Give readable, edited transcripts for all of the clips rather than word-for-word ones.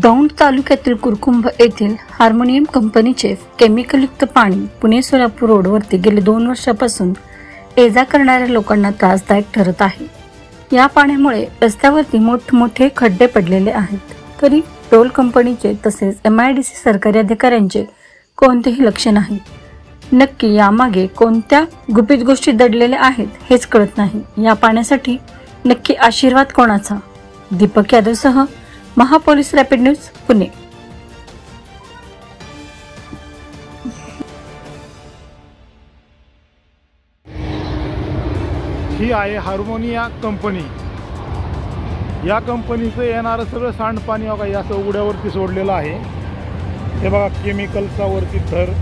दौंड तालुक्यातील कुरकुंभ येथील हार्मोनियम कंपनीचे केमिकलयुक्त पाणी पुणे सोलापूर रोडवरती गेले 2 वर्षापासून ये-जा करणाऱ्या लोकांना त्रासदायक ठरत आहे। या पाण्यामुळे रस्त्यावरती मोठमोठे खड्डे पडलेले आहेत, तरी टोल कंपनीचे तसेच MIDC सरकारी अधिकाऱ्यांचे कोणतेही लक्ष नाही। नक्की यामागे कोणत्या गुपित गोष्टी दडलेल्या आहेत हेच कळत नाही। या पाण्यासाठी नक्की आशीर्वाद कोणाचा? दीपक यादवसह महापोलीस रॅपिड न्यूज पुणे। ही आहे हार्मोनिया कंपनी। या कंपनीचं येणारं सगळं सांडपाणी बघा या असं उघड्यावरती सोडलेलं आहे। हे बघा केमिकलचा वरती थर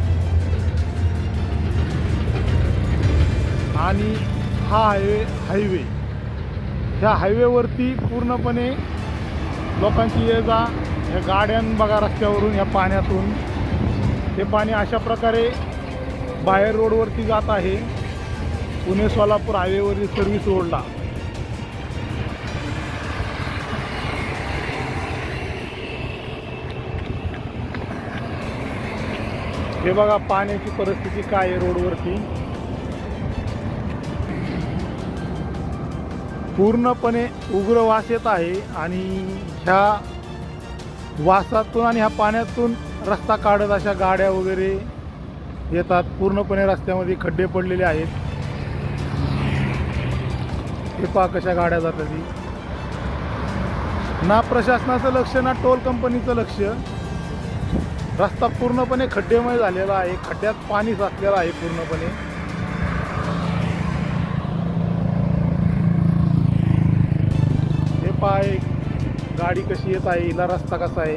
आणि हा हायवे ह्या हायवेवरती पूर्णपणे लोकांची ये-जा ह्या गाड्यां बघा रस्त्यावरून या पाण्यातून हे पाणी अशा प्रकारे बाहेर रोडवरती जात आहे। पुणे सोलापूर हायवेवरील सर्व्हिस रोडला हे बघा पाण्याची परिस्थिती काय आहे रोडवरती। पूर्णपणे उग्र वास येत आहे आणि ह्या वासातून आणि ह्या पाण्यातून रस्ता काढत अशा गाड्या वगैरे येतात। पूर्णपणे रस्त्यामध्ये खड्डे पडलेले आहेत। हे पहा कशा गाड्या जातात। ना प्रशासनाचं लक्ष ना टोल कंपनीचं लक्ष। रस्ता पूर्णपणे खड्डेमय झालेला आहे, खड्ड्यात पाणी साचलेलं आहे पूर्णपणे। हे पहा गाडी कशी येत आहे, हिला रस्ता कसा आहे।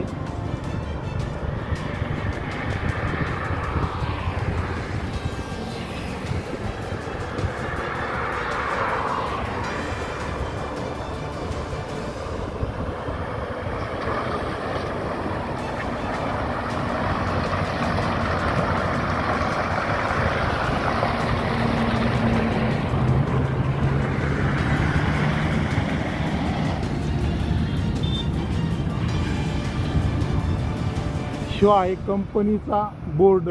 जो आहे कंपनीचा बोर्ड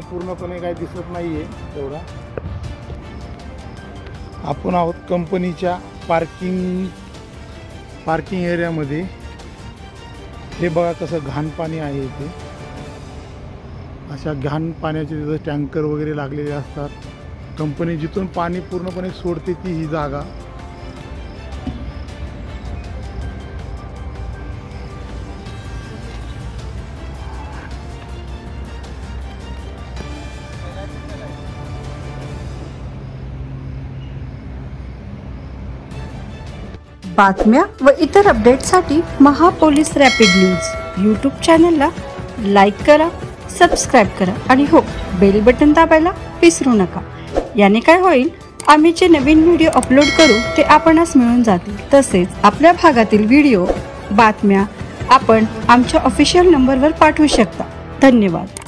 पूर्णपणे काही दिसत नाहीये तेवढा। आपण आहोत कंपनीच्या पार्किंग एरियामध्ये। हे बघा कसं घाण पाणी आहे इथे। अशा घाण पाण्याचे तिथे टँकर वगैरे लागलेले असतात। कंपनी जिथून पाणी पूर्णपणे सोडते ती ही जागा। बातम्या व इतर अपडेट्ससाठी महापोलीस रॅपिड न्यूज यूट्यूब चॅनलला लाईक करा, सबस्क्राईब करा आणि हो, बेल बटन दाबायला विसरू नका। याने काय होईल, आम्ही जे नवीन व्हिडिओ अपलोड करू ते आपणास मिळून जातील। तसेच आपल्या भागातील व्हिडिओ बातम्या आपण आमच्या ऑफिशियल नंबरवर पाठवू शकता। धन्यवाद।